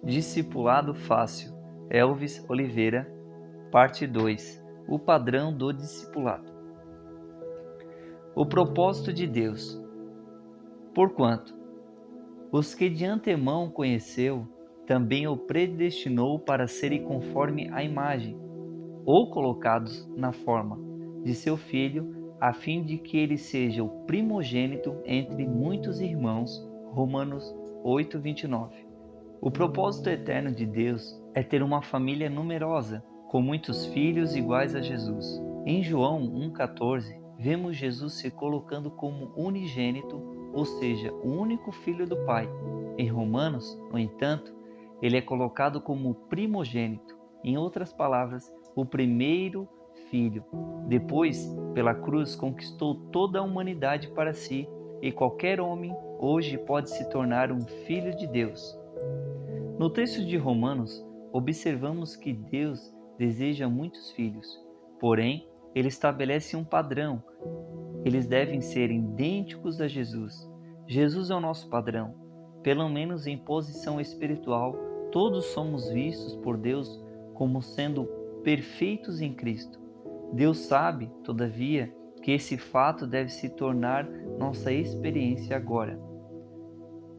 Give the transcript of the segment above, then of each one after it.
Discipulado Fácil, Elvis Oliveira, Parte 2. O padrão do discipulado. O propósito de Deus. Porquanto, os que de antemão conheceu, também o predestinou para serem conforme a imagem, ou colocados na forma, de seu Filho, a fim de que ele seja o primogênito entre muitos irmãos. Romanos 8:29. O propósito eterno de Deus é ter uma família numerosa, com muitos filhos iguais a Jesus. Em João 1,14, vemos Jesus se colocando como unigênito, ou seja, o único filho do Pai. Em Romanos, no entanto, ele é colocado como primogênito, em outras palavras, o primeiro filho. Depois, pela cruz, conquistou toda a humanidade para si, e qualquer homem hoje pode se tornar um filho de Deus. No texto de Romanos, observamos que Deus deseja muitos filhos, porém, ele estabelece um padrão. Eles devem ser idênticos a Jesus. Jesus é o nosso padrão. Pelo menos em posição espiritual, todos somos vistos por Deus como sendo perfeitos em Cristo. Deus sabe, todavia, que esse fato deve se tornar nossa experiência agora.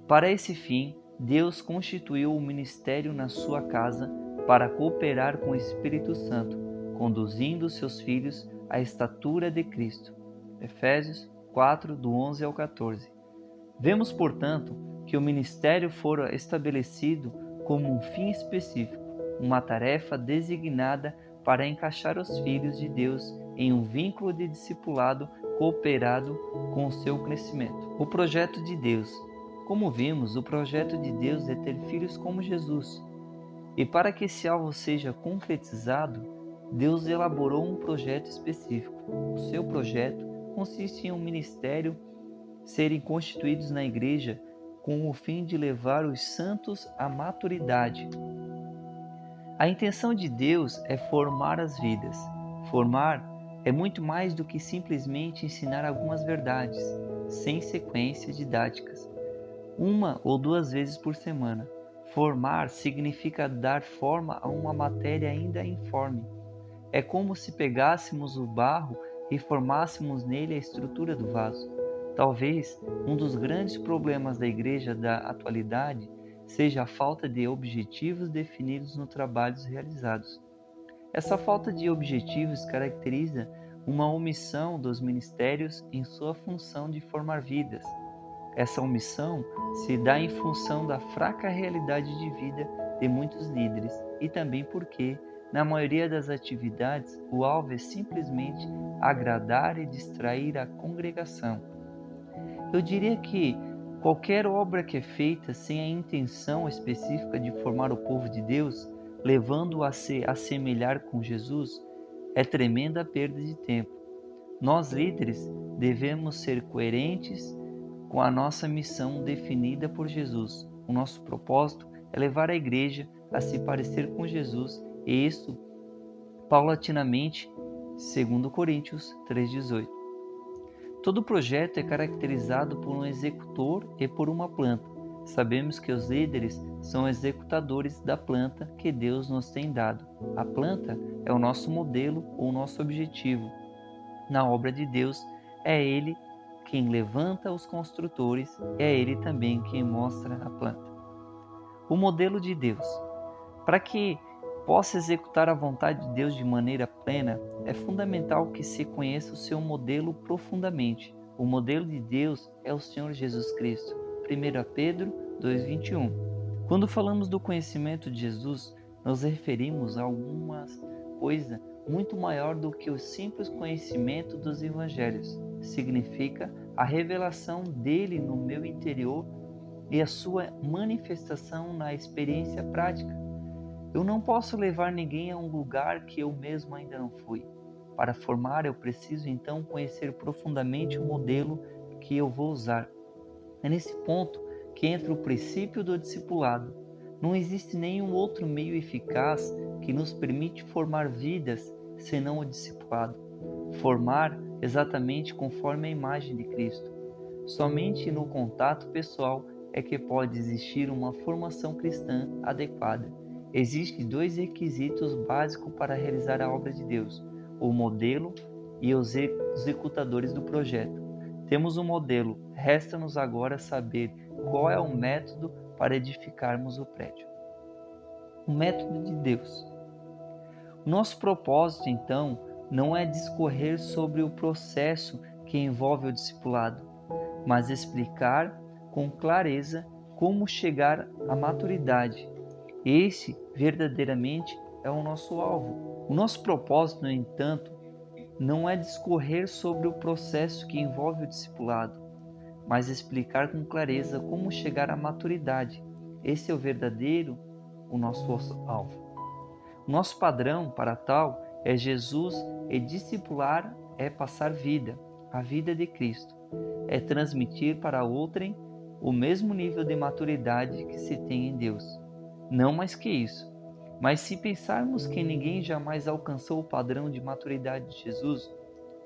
Para esse fim, Deus constituiu o ministério na sua casa para cooperar com o Espírito Santo, conduzindo seus filhos à estatura de Cristo. Efésios 4, do 11 ao 14. Vemos, portanto, que o ministério fora estabelecido como um fim específico, uma tarefa designada para encaixar os filhos de Deus em um vínculo de discipulado cooperado com o seu crescimento. O projeto de Deus. Como vimos, o projeto de Deus é ter filhos como Jesus. E para que esse alvo seja concretizado, Deus elaborou um projeto específico. O seu projeto consiste em um ministério serem constituídos na igreja com o fim de levar os santos à maturidade. A intenção de Deus é formar as vidas. Formar é muito mais do que simplesmente ensinar algumas verdades, sem sequências didáticas, uma ou duas vezes por semana. Formar significa dar forma a uma matéria ainda informe. É como se pegássemos o barro e formássemos nele a estrutura do vaso. Talvez um dos grandes problemas da igreja da atualidade seja a falta de objetivos definidos nos trabalhos realizados. Essa falta de objetivos caracteriza uma omissão dos ministérios em sua função de formar vidas. Essa omissão se dá em função da fraca realidade de vida de muitos líderes e também porque, na maioria das atividades, o alvo é simplesmente agradar e distrair a congregação. Eu diria que qualquer obra que é feita sem a intenção específica de formar o povo de Deus, levando-o a se assemelhar com Jesus, é tremenda perda de tempo. Nós, líderes, devemos ser coerentes com a nossa missão definida por Jesus. O nosso propósito é levar a igreja a se parecer com Jesus, e isso paulatinamente, segundo Coríntios 3:18. Todo projeto é caracterizado por um executor e por uma planta. Sabemos que os líderes são executadores da planta que Deus nos tem dado. A planta é o nosso modelo ou o nosso objetivo. Na obra de Deus, é Ele quem levanta os construtores, é Ele também quem mostra a planta. O modelo de Deus. Para que possa executar a vontade de Deus de maneira plena, é fundamental que se conheça o seu modelo profundamente. O modelo de Deus é o Senhor Jesus Cristo. 1 Pedro 2:21. Quando falamos do conhecimento de Jesus, nos referimos a alguma coisa muito maior do que o simples conhecimento dos evangelhos. Significa a revelação dele no meu interior e a sua manifestação na experiência prática. Eu não posso levar ninguém a um lugar que eu mesmo ainda não fui. Para formar, eu preciso então conhecer profundamente o modelo que eu vou usar. É nesse ponto que entra o princípio do discipulado. Não existe nenhum outro meio eficaz que nos permite formar vidas senão o discipulado. Formar exatamente conforme a imagem de Cristo. Somente no contato pessoal é que pode existir uma formação cristã adequada. Existem dois requisitos básicos para realizar a obra de Deus: o modelo e os executadores do projeto. Temos um modelo, resta-nos agora saber qual é o método para edificarmos o prédio. O método de Deus. Nosso propósito, então, não é discorrer sobre o processo que envolve o discipulado, mas explicar com clareza como chegar à maturidade. Esse, verdadeiramente, é o nosso alvo. O nosso propósito, no entanto, não é discorrer sobre o processo que envolve o discipulado, mas explicar com clareza como chegar à maturidade. Esse é o nosso alvo. Nosso padrão para tal é Jesus, e discipular é passar vida, a vida de Cristo. É transmitir para outrem o mesmo nível de maturidade que se tem em Deus. Não mais que isso. Mas se pensarmos que ninguém jamais alcançou o padrão de maturidade de Jesus,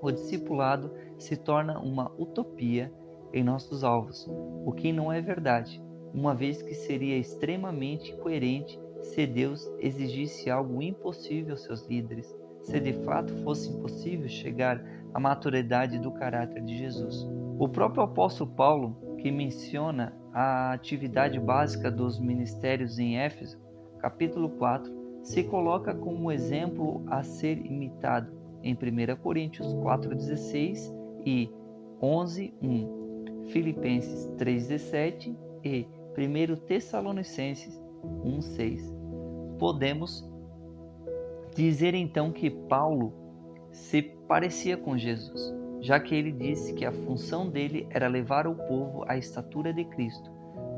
o discipulado se torna uma utopia em nossos alvos, o que não é verdade, uma vez que seria extremamente incoerente se Deus exigisse algo impossível aos seus líderes, se de fato fosse impossível chegar à maturidade do caráter de Jesus. O próprio apóstolo Paulo, que menciona a atividade básica dos ministérios em Éfeso, capítulo 4, se coloca como exemplo a ser imitado em 1 Coríntios 4,16 e 11:1, Filipenses 3,17 e 1 Tessalonicenses 1,6. Podemos dizer então que Paulo se parecia com Jesus, já que ele disse que a função dele era levar o povo à estatura de Cristo.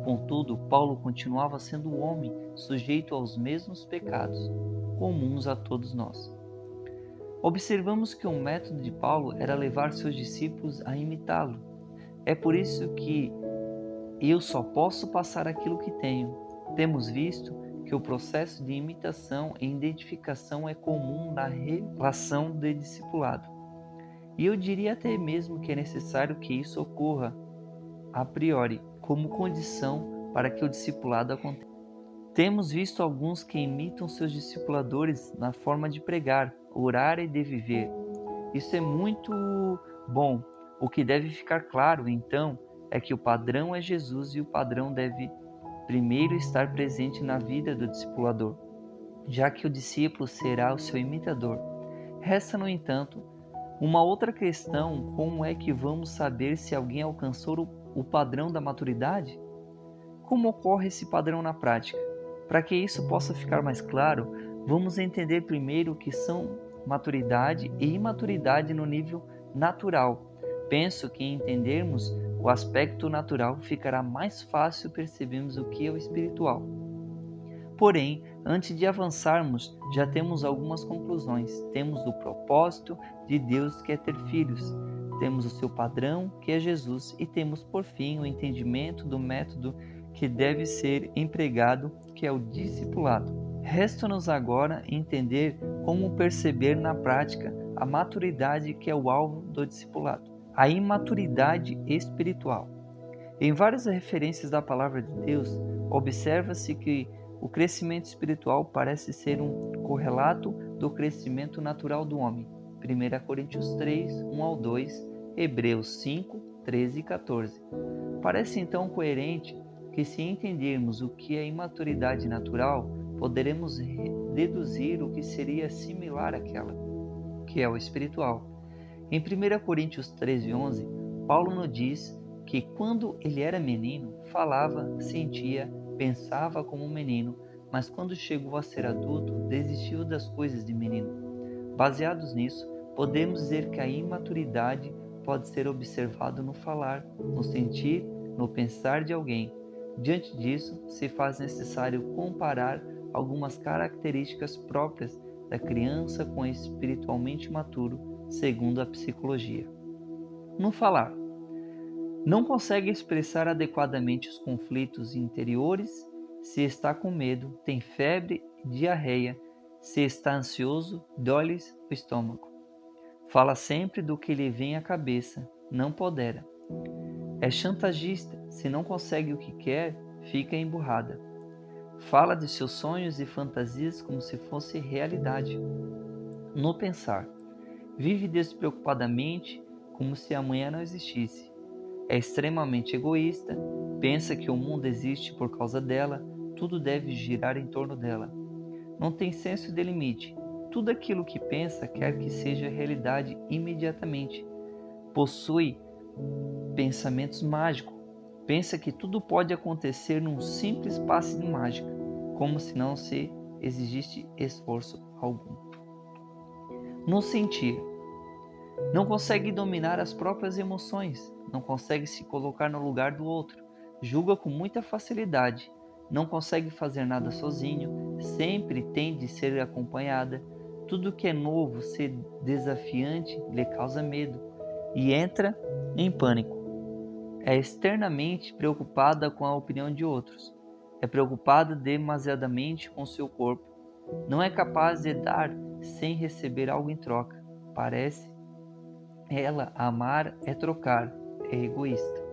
Contudo, Paulo continuava sendo um homem sujeito aos mesmos pecados, comuns a todos nós. Observamos que o método de Paulo era levar seus discípulos a imitá-lo. É por isso que eu só posso passar aquilo que tenho. Temos visto que o processo de imitação e identificação é comum na relação de discipulado. E eu diria até mesmo que é necessário que isso ocorra a priori, como condição para que o discipulado aconteça. Temos visto alguns que imitam seus discipuladores na forma de pregar, orar e de viver. Isso é muito bom. O que deve ficar claro, então, é que o padrão é Jesus e o padrão deve primeiro estar presente na vida do discipulador, já que o discípulo será o seu imitador. Resta, no entanto, uma outra questão: como é que vamos saber se alguém alcançou o padrão da maturidade? Como ocorre esse padrão na prática? Para que isso possa ficar mais claro, vamos entender primeiro o que são maturidade e imaturidade no nível natural. Penso que entendermos o aspecto natural ficará mais fácil percebermos o que é o espiritual. Porém, antes de avançarmos, já temos algumas conclusões. Temos o propósito de Deus, que é ter filhos. Temos o seu padrão, que é Jesus. E temos, por fim, o entendimento do método que deve ser empregado, que é o discipulado. Resta-nos agora entender como perceber na prática a maturidade, que é o alvo do discipulado. A imaturidade espiritual. Em várias referências da palavra de Deus, observa-se que o crescimento espiritual parece ser um correlato do crescimento natural do homem. 1 Coríntios 3, 1-2, Hebreus 5, 13 e 14. Parece então coerente que, se entendermos o que é imaturidade natural, poderemos deduzir o que seria similar àquela, que é o espiritual. Em 1 Coríntios 13, 11, Paulo nos diz que quando ele era menino, falava, sentia, pensava como um menino, mas quando chegou a ser adulto, desistiu das coisas de menino. Baseados nisso, podemos dizer que a imaturidade pode ser observada no falar, no sentir, no pensar de alguém. Diante disso, se faz necessário comparar algumas características próprias da criança com o espiritualmente maturo, segundo a psicologia. No falar, não consegue expressar adequadamente os conflitos interiores, se está com medo, tem febre, diarreia, se está ansioso, dói-lhe o estômago. Fala sempre do que lhe vem à cabeça, não pondera. É chantagista, se não consegue o que quer, fica emburrada. Fala de seus sonhos e fantasias como se fosse realidade. No pensar, vive despreocupadamente como se amanhã não existisse. É extremamente egoísta, pensa que o mundo existe por causa dela, tudo deve girar em torno dela. Não tem senso de limite. Tudo aquilo que pensa quer que seja realidade imediatamente. Possui pensamentos mágicos. Pensa que tudo pode acontecer num simples passe de mágica, como se não se exigisse esforço algum. No sentir, não consegue dominar as próprias emoções, não consegue se colocar no lugar do outro, julga com muita facilidade, não consegue fazer nada sozinho, sempre tem de ser acompanhada. Tudo que é novo, ser desafiante, lhe causa medo e entra em pânico. É externamente preocupada com a opinião de outros. É preocupada demasiadamente com seu corpo. Não é capaz de dar sem receber algo em troca. Parece ela amar é trocar, é egoísta.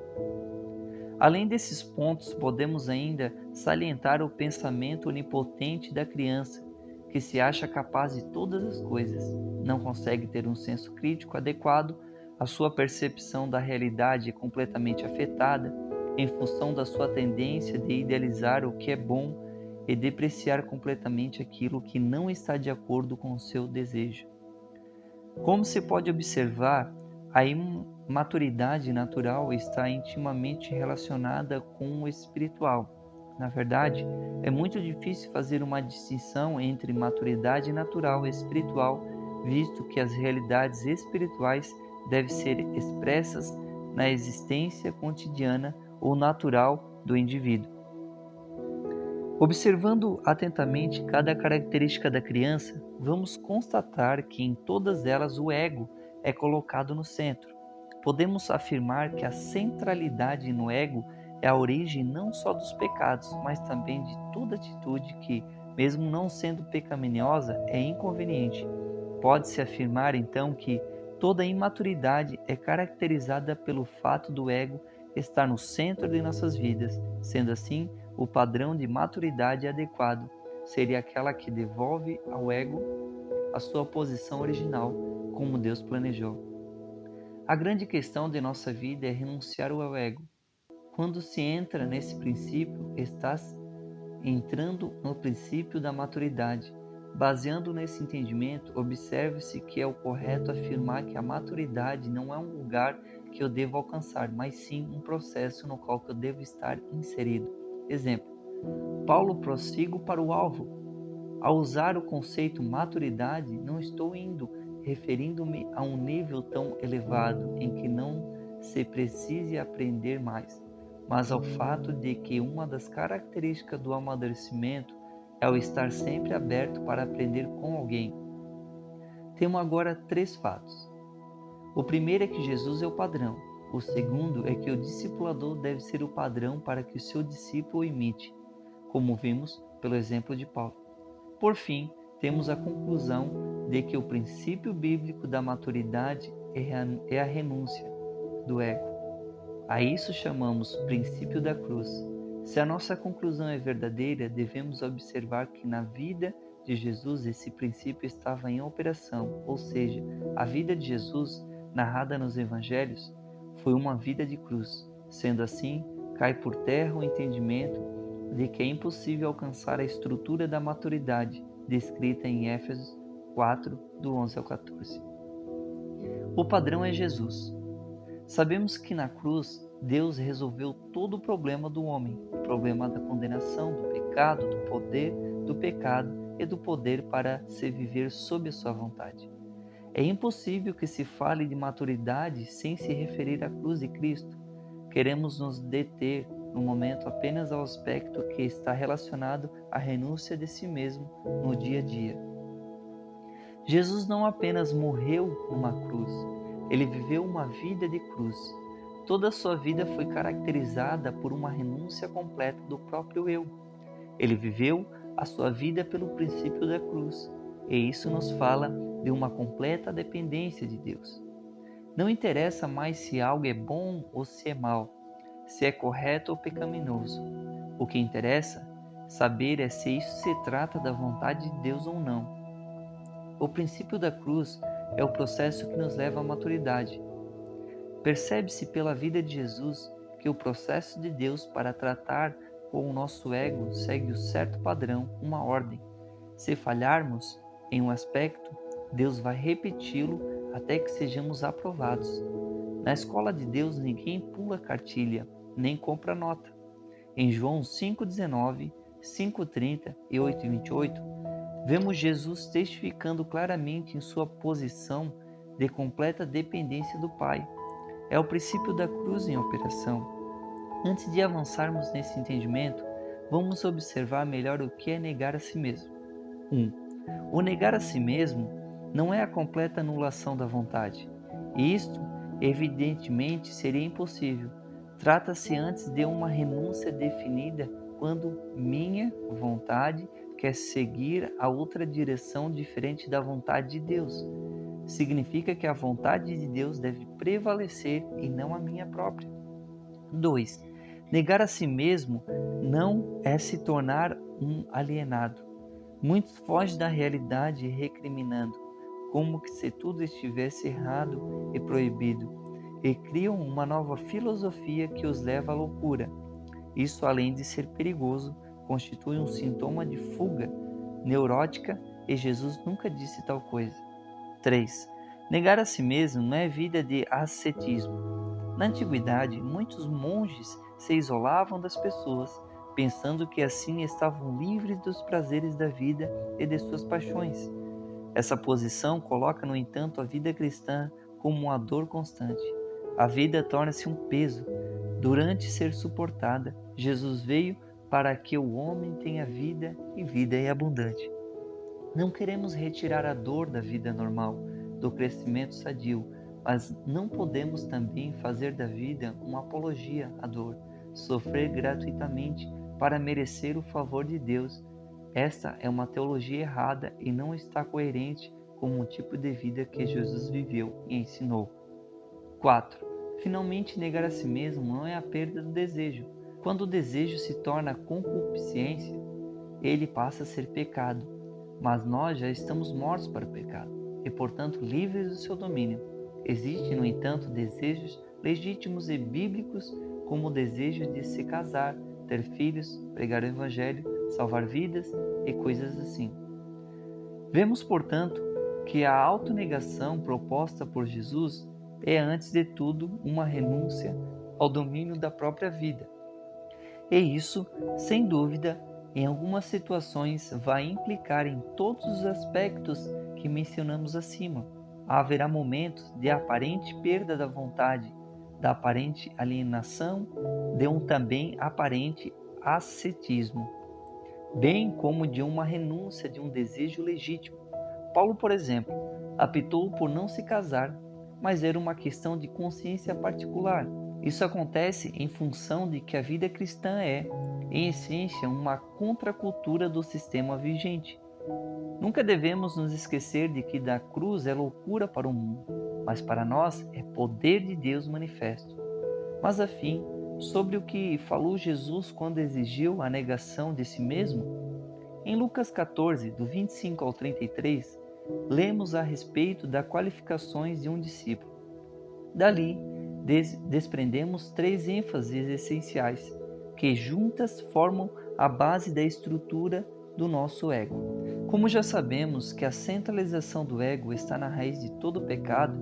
Além desses pontos, podemos ainda salientar o pensamento onipotente da criança, que se acha capaz de todas as coisas, não consegue ter um senso crítico adequado, a sua percepção da realidade é completamente afetada em função da sua tendência de idealizar o que é bom e depreciar completamente aquilo que não está de acordo com o seu desejo. Como se pode observar, a imaturidade natural está intimamente relacionada com o espiritual. Na verdade, é muito difícil fazer uma distinção entre maturidade natural e espiritual, visto que as realidades espirituais devem ser expressas na existência cotidiana ou natural do indivíduo. Observando atentamente cada característica da criança, vamos constatar que em todas elas o ego é colocado no centro. Podemos afirmar que a centralidade no ego é a origem não só dos pecados, mas também de toda atitude que, mesmo não sendo pecaminosa, é inconveniente. Pode-se afirmar então que toda imaturidade é caracterizada pelo fato do ego estar no centro de nossas vidas. Sendo assim, o padrão de maturidade adequado seria aquela que devolve ao ego a sua posição original, como Deus planejou. A grande questão de nossa vida é renunciar ao ego. Quando se entra nesse princípio, está entrando no princípio da maturidade. Baseando nesse entendimento, observe-se que é o correto afirmar que a maturidade não é um lugar que eu devo alcançar, mas sim um processo no qual eu devo estar inserido. Exemplo: Paulo prossigo para o alvo. Ao usar o conceito maturidade, não estou referindo-me a um nível tão elevado em que não se precise aprender mais, mas ao fato de que uma das características do amadurecimento é o estar sempre aberto para aprender com alguém. Temos agora 3 fatos. O primeiro é que Jesus é o padrão. O segundo é que o discipulador deve ser o padrão para que o seu discípulo o imite, como vimos pelo exemplo de Paulo. Por fim, temos a conclusão de que o princípio bíblico da maturidade é a renúncia do ego. A isso chamamos princípio da cruz. Se a nossa conclusão é verdadeira, devemos observar que na vida de Jesus esse princípio estava em operação, ou seja, a vida de Jesus, narrada nos evangelhos, foi uma vida de cruz. Sendo assim, cai por terra o entendimento de que é impossível alcançar a estrutura da maturidade, descrita em Éfesos 4, do 11 ao 14. O padrão é Jesus. Sabemos que na cruz, Deus resolveu todo o problema do homem, o problema da condenação, do pecado, do poder do pecado e do poder para se viver sob a sua vontade. É impossível que se fale de maturidade sem se referir à cruz de Cristo. Queremos nos deter no momento apenas ao aspecto que está relacionado à renúncia de si mesmo no dia a dia. Jesus não apenas morreu numa cruz, ele viveu uma vida de cruz. Toda a sua vida foi caracterizada por uma renúncia completa do próprio eu. Ele viveu a sua vida pelo princípio da cruz, e isso nos fala de uma completa dependência de Deus. Não interessa mais se algo é bom ou se é mal, se é correto ou pecaminoso. O que interessa saber é se isso se trata da vontade de Deus ou não. O princípio da cruz é o processo que nos leva à maturidade. Percebe-se pela vida de Jesus que o processo de Deus para tratar com o nosso ego segue um certo padrão, uma ordem. Se falharmos em um aspecto, Deus vai repeti-lo até que sejamos aprovados. Na escola de Deus, ninguém pula cartilha, nem compra nota. Em João 5,19, 5,30 e 8,28, vemos Jesus testificando claramente em sua posição de completa dependência do Pai. É o princípio da cruz em operação. Antes de avançarmos nesse entendimento, vamos observar melhor o que é negar a si mesmo. 1. O negar a si mesmo não é a completa anulação da vontade. E isto, evidentemente, seria impossível. Trata-se antes de uma renúncia definida quando minha vontade quer seguir a outra direção diferente da vontade de Deus. Significa que a vontade de Deus deve prevalecer e não a minha própria. 2. Negar a si mesmo não é se tornar um alienado. Muitos fogem da realidade recriminando, como que se tudo estivesse errado e proibido, e criam uma nova filosofia que os leva à loucura. Isso, além de ser perigoso, constitui um sintoma de fuga neurótica e Jesus nunca disse tal coisa. 3. Negar a si mesmo não é vida de ascetismo. Na antiguidade, muitos monges se isolavam das pessoas, pensando que assim estavam livres dos prazeres da vida e de suas paixões. Essa posição coloca, no entanto, a vida cristã como uma dor constante. A vida torna-se um peso. Durante ser suportada, Jesus veio para que o homem tenha vida e vida é abundante. Não queremos retirar a dor da vida normal, do crescimento sadio, mas não podemos também fazer da vida uma apologia à dor, sofrer gratuitamente para merecer o favor de Deus. Esta é uma teologia errada e não está coerente com o tipo de vida que Jesus viveu e ensinou. 4. Finalmente, negar a si mesmo não é a perda do desejo. Quando o desejo se torna concupiscência, ele passa a ser pecado. Mas nós já estamos mortos para o pecado e, portanto, livres do seu domínio. Existem, no entanto, desejos legítimos e bíblicos, como o desejo de se casar, ter filhos, pregar o evangelho, salvar vidas e coisas assim. Vemos, portanto, que a autonegação proposta por Jesus é, antes de tudo, uma renúncia ao domínio da própria vida. E isso, sem dúvida, em algumas situações vai implicar em todos os aspectos que mencionamos acima. Haverá momentos de aparente perda da vontade, da aparente alienação, de um também aparente ascetismo, bem como de uma renúncia de um desejo legítimo. Paulo, por exemplo, optou por não se casar, mas era uma questão de consciência particular. Isso acontece em função de que a vida cristã é, em essência, uma contracultura do sistema vigente. Nunca devemos nos esquecer de que da cruz é loucura para o mundo, mas para nós é poder de Deus manifesto. Mas, afim, sobre o que falou Jesus quando exigiu a negação de si mesmo? Em Lucas 14, do 25 ao 33, lemos a respeito das qualificações de um discípulo. Dali, desprendemos 3 ênfases essenciais, que juntas formam a base da estrutura do nosso ego. Como já sabemos que a centralização do ego está na raiz de todo pecado,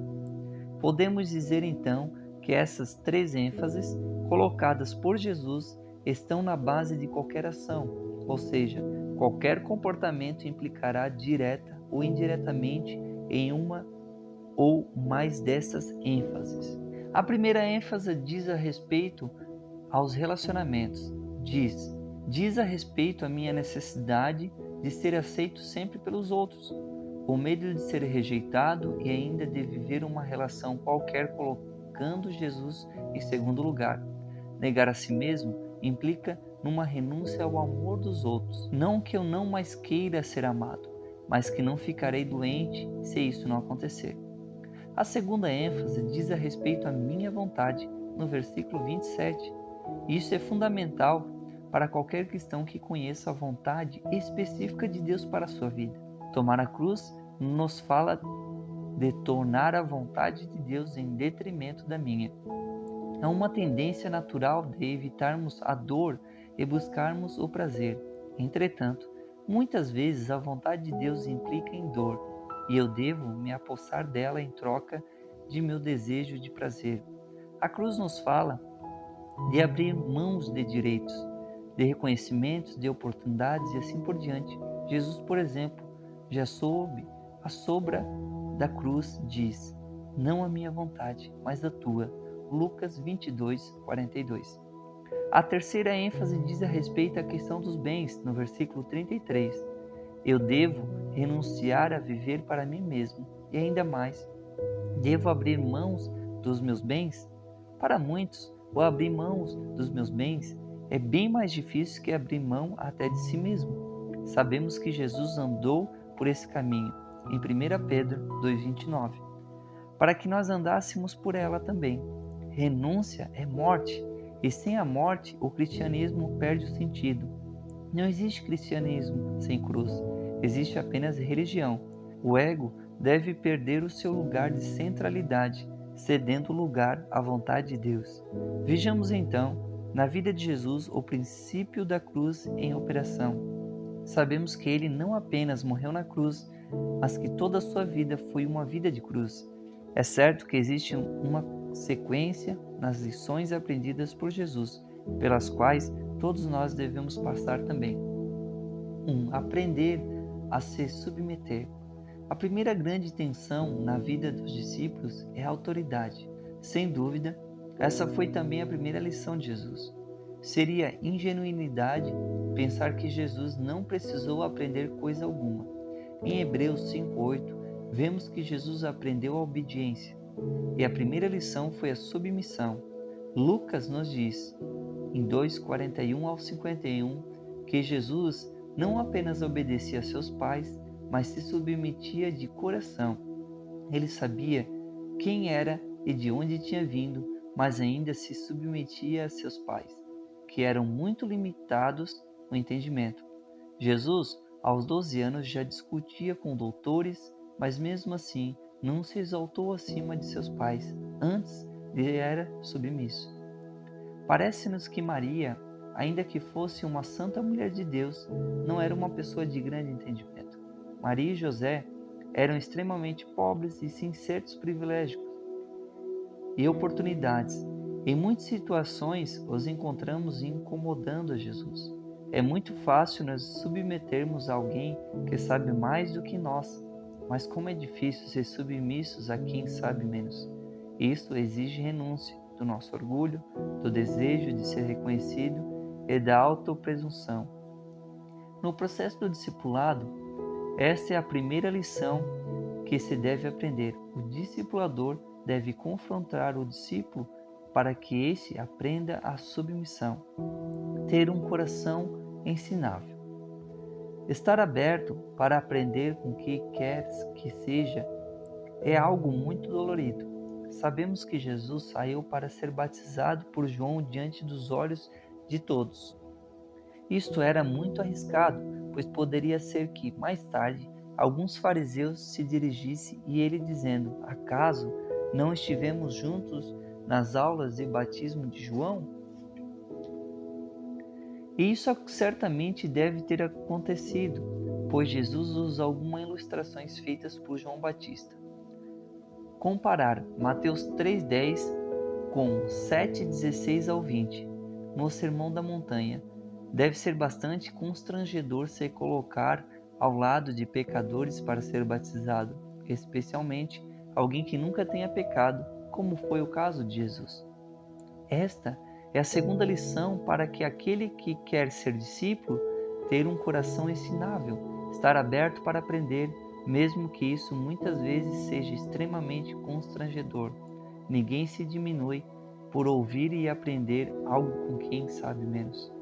podemos dizer então que essas 3 ênfases, colocadas por Jesus, estão na base de qualquer ação, ou seja, qualquer comportamento implicará direta ou indiretamente em uma ou mais dessas ênfases. A primeira ênfase diz a respeito aos relacionamentos. Diz a respeito à minha necessidade de ser aceito sempre pelos outros, o medo de ser rejeitado e ainda de viver uma relação qualquer colocando Jesus em segundo lugar. Negar a si mesmo implica numa renúncia ao amor dos outros. Não que eu não mais queira ser amado, mas que não ficarei doente se isso não acontecer. A segunda ênfase diz a respeito à minha vontade, no versículo 27. Isso é fundamental para qualquer cristão que conheça a vontade específica de Deus para a sua vida. Tomar a cruz nos fala de tornar a vontade de Deus em detrimento da minha. Há uma tendência natural de evitarmos a dor e buscarmos o prazer. Entretanto, muitas vezes a vontade de Deus implica em dor, e eu devo me apossar dela em troca de meu desejo de prazer. A cruz nos fala de abrir mãos de direitos, de reconhecimentos, de oportunidades e assim por diante. Jesus, por exemplo, já sob a sombra da cruz diz: não a minha vontade, mas a tua. Lucas 22, 42. A terceira ênfase diz a respeito à questão dos bens, no versículo 33. Eu devo renunciar a viver para mim mesmo, e ainda mais, devo abrir mãos dos meus bens? Para muitos, o abrir mãos dos meus bens é bem mais difícil que abrir mão até de si mesmo. Sabemos que Jesus andou por esse caminho, em 1 Pedro 2,29, para que nós andássemos por ela também. Renúncia é morte, e sem a morte o cristianismo perde o sentido. Não existe cristianismo sem cruz, existe apenas religião. O ego deve perder o seu lugar de centralidade, cedendo lugar à vontade de Deus. Vejamos então, na vida de Jesus, o princípio da cruz em operação. Sabemos que ele não apenas morreu na cruz, mas que toda a sua vida foi uma vida de cruz. É certo que existe uma sequência nas lições aprendidas por Jesus, pelas quais todos nós devemos passar também. 1. Aprender a se submeter. A primeira grande tensão na vida dos discípulos é a autoridade. Sem dúvida, essa foi também a primeira lição de Jesus. Seria ingenuidade pensar que Jesus não precisou aprender coisa alguma. Em Hebreus 5:8, vemos que Jesus aprendeu a obediência, e a primeira lição foi a submissão. Lucas nos diz, em 2:41 ao 51, que Jesus não apenas obedecia a seus pais, mas se submetia de coração. Ele sabia quem era e de onde tinha vindo, mas ainda se submetia a seus pais, que eram muito limitados no entendimento. Jesus, aos 12 anos, já discutia com doutores, mas mesmo assim não se exaltou acima de seus pais, antes lhe era submisso. Parece-nos que Maria, ainda que fosse uma santa mulher de Deus, não era uma pessoa de grande entendimento. Maria e José eram extremamente pobres e sem certos privilégios e oportunidades. Em muitas situações, os encontramos incomodando a Jesus. É muito fácil nos submetermos a alguém que sabe mais do que nós, mas como é difícil ser submissos a quem sabe menos. Isso exige renúncia do nosso orgulho, do desejo de ser reconhecido e da autopresunção. No processo do discipulado, esta é a primeira lição que se deve aprender. O discipulador deve confrontar o discípulo para que esse aprenda a submissão. Ter um coração ensinável. Estar aberto para aprender com o que quer que seja é algo muito dolorido. Sabemos que Jesus saiu para ser batizado por João diante dos olhos de todos. Isto era muito arriscado, pois poderia ser que, mais tarde, alguns fariseus se dirigissem e ele dizendo: acaso não estivemos juntos nas aulas de batismo de João? E isso certamente deve ter acontecido, pois Jesus usa algumas ilustrações feitas por João Batista. Comparar Mateus 3,10 com 7,16 ao 20, no Sermão da Montanha, deve ser bastante constrangedor se colocar ao lado de pecadores para ser batizado, especialmente alguém que nunca tenha pecado, como foi o caso de Jesus. Esta é a segunda lição para que aquele que quer ser discípulo ter um coração ensinável, estar aberto para aprender, mesmo que isso muitas vezes seja extremamente constrangedor. Ninguém se diminui por ouvir e aprender algo com quem sabe menos.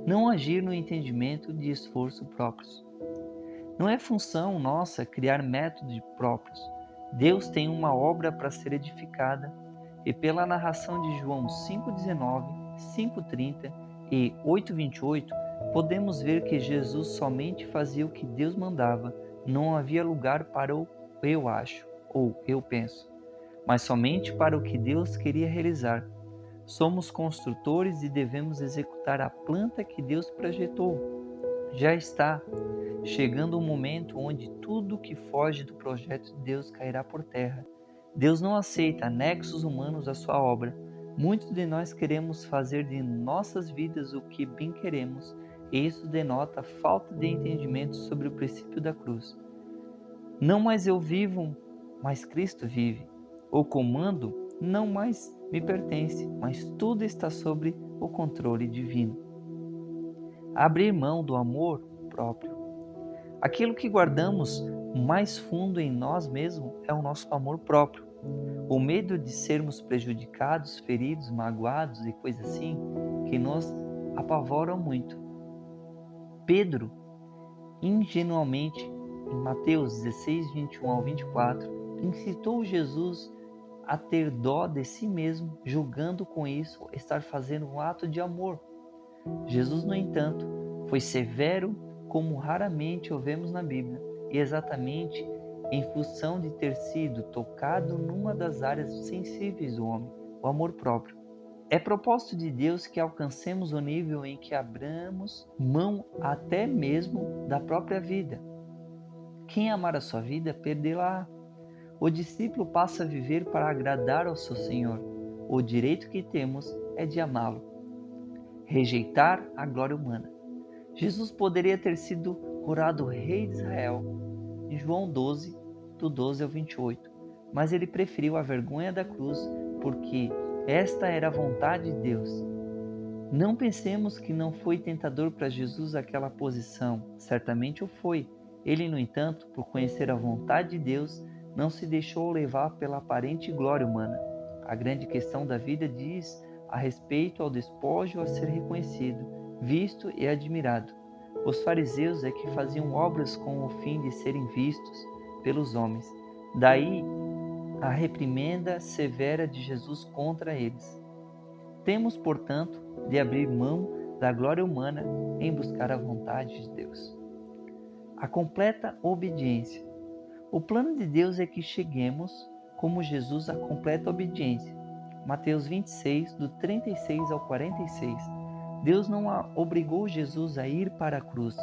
Não agir no entendimento de esforço próprios. Não é função nossa criar métodos próprios. Deus tem uma obra para ser edificada, e pela narração de João 5,19, 5,30 e 8,28, podemos ver que Jesus somente fazia o que Deus mandava, não havia lugar para o eu acho ou eu penso, mas somente para o que Deus queria realizar. Somos construtores e devemos executar a planta que Deus projetou. Já está chegando o momento onde tudo que foge do projeto de Deus cairá por terra. Deus não aceita anexos humanos à sua obra. Muitos de nós queremos fazer de nossas vidas o que bem queremos, e isso denota falta de entendimento sobre o princípio da cruz. Não mais eu vivo, mas Cristo vive. O comando não mais me pertence, mas tudo está sob o controle divino. Abrir mão do amor próprio. Aquilo que guardamos mais fundo em nós mesmos é o nosso amor próprio. O medo de sermos prejudicados, feridos, magoados e coisas assim, que nos apavoram muito. Pedro, ingenuamente, em Mateus 16, 21 ao 24, incitou Jesus a ter dó de si mesmo, julgando com isso estar fazendo um ato de amor. Jesus, no entanto, foi severo como raramente o vemos na Bíblia, e exatamente em função de ter sido tocado numa das áreas sensíveis do homem, o amor próprio. É propósito de Deus que alcancemos o nível em que abramos mão até mesmo da própria vida. Quem amar a sua vida, perdê-la. O discípulo passa a viver para agradar ao seu Senhor. O direito que temos é de amá-lo. Rejeitar a glória humana. Jesus poderia ter sido coroado rei de Israel em João 12, do 12 ao 28, mas ele preferiu a vergonha da cruz porque esta era a vontade de Deus. Não pensemos que não foi tentador para Jesus aquela posição, certamente o foi. Ele, no entanto, por conhecer a vontade de Deus, não se deixou levar pela aparente glória humana. A grande questão da vida diz a respeito ao despojo a ser reconhecido, visto e admirado. Os fariseus é que faziam obras com o fim de serem vistos pelos homens. Daí a reprimenda severa de Jesus contra eles. Temos, portanto, de abrir mão da glória humana em buscar a vontade de Deus. A completa obediência. O plano de Deus é que cheguemos, como Jesus, à completa obediência. Mateus 26, do 36 ao 46. Deus não obrigou Jesus a ir para a cruz.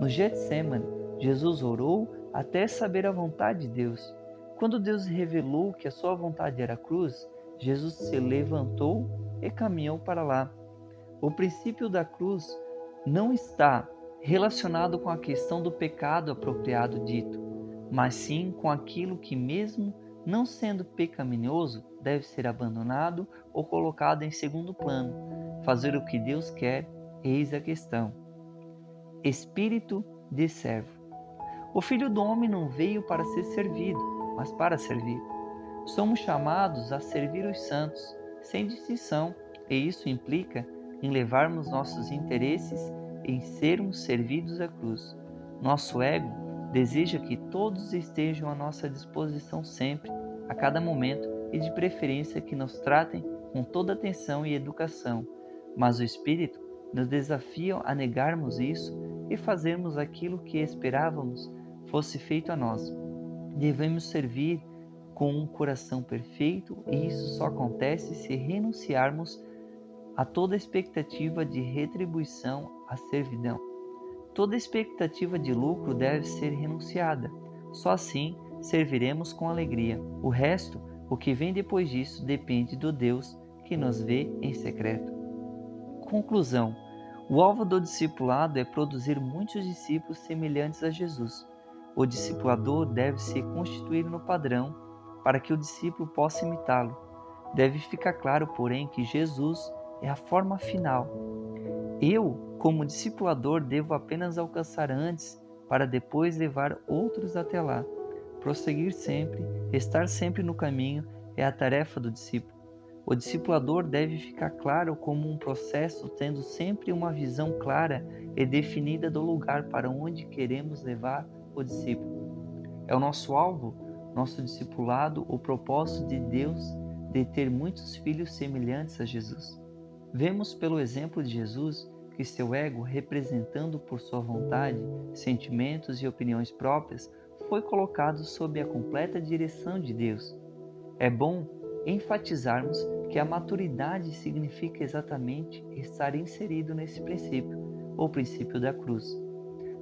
No Getsemane, Jesus orou até saber a vontade de Deus. Quando Deus revelou que a sua vontade era a cruz, Jesus se levantou e caminhou para lá. O princípio da cruz não está relacionado com a questão do pecado apropriado dito, mas sim com aquilo que, mesmo não sendo pecaminoso, deve ser abandonado ou colocado em segundo plano. Fazer o que Deus quer, eis a questão. Espírito de servo. O Filho do Homem não veio para ser servido, mas para servir. Somos chamados a servir os santos, sem distinção, e isso implica em levarmos nossos interesses em sermos servidos à cruz. Nosso ego deseja que todos estejam à nossa disposição sempre, a cada momento, e de preferência que nos tratem com toda atenção e educação. Mas o Espírito nos desafia a negarmos isso e fazermos aquilo que esperávamos fosse feito a nós. Devemos servir com um coração perfeito, e isso só acontece se renunciarmos a toda expectativa de retribuição à servidão. Toda expectativa de lucro deve ser renunciada. Só assim serviremos com alegria. O resto, o que vem depois disso, depende do Deus que nos vê em secreto. Conclusão. O alvo do discipulado é produzir muitos discípulos semelhantes a Jesus. O discipulador deve se constituir no padrão para que o discípulo possa imitá-lo. Deve ficar claro, porém, que Jesus é a forma final. Eu, como discipulador, devo apenas alcançar antes, para depois levar outros até lá. Prosseguir sempre, estar sempre no caminho, é a tarefa do discípulo. O discipulador deve ficar claro como um processo, tendo sempre uma visão clara e definida do lugar para onde queremos levar o discípulo. É o nosso alvo nosso discipulado o propósito de Deus de ter muitos filhos semelhantes a Jesus. Vemos pelo exemplo de Jesus que seu ego, representando por sua vontade, sentimentos e opiniões próprias, foi colocado sob a completa direção de Deus. É bom enfatizarmos que a maturidade significa exatamente estar inserido nesse princípio, o princípio da cruz.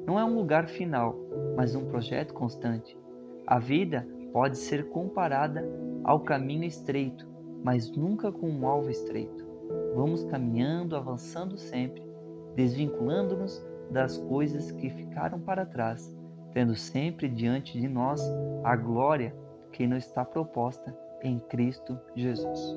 Não é um lugar final, mas um projeto constante. A vida pode ser comparada ao caminho estreito, mas nunca com um alvo estreito. Vamos caminhando, avançando sempre, desvinculando-nos das coisas que ficaram para trás, tendo sempre diante de nós a glória que nos está proposta em Cristo Jesus.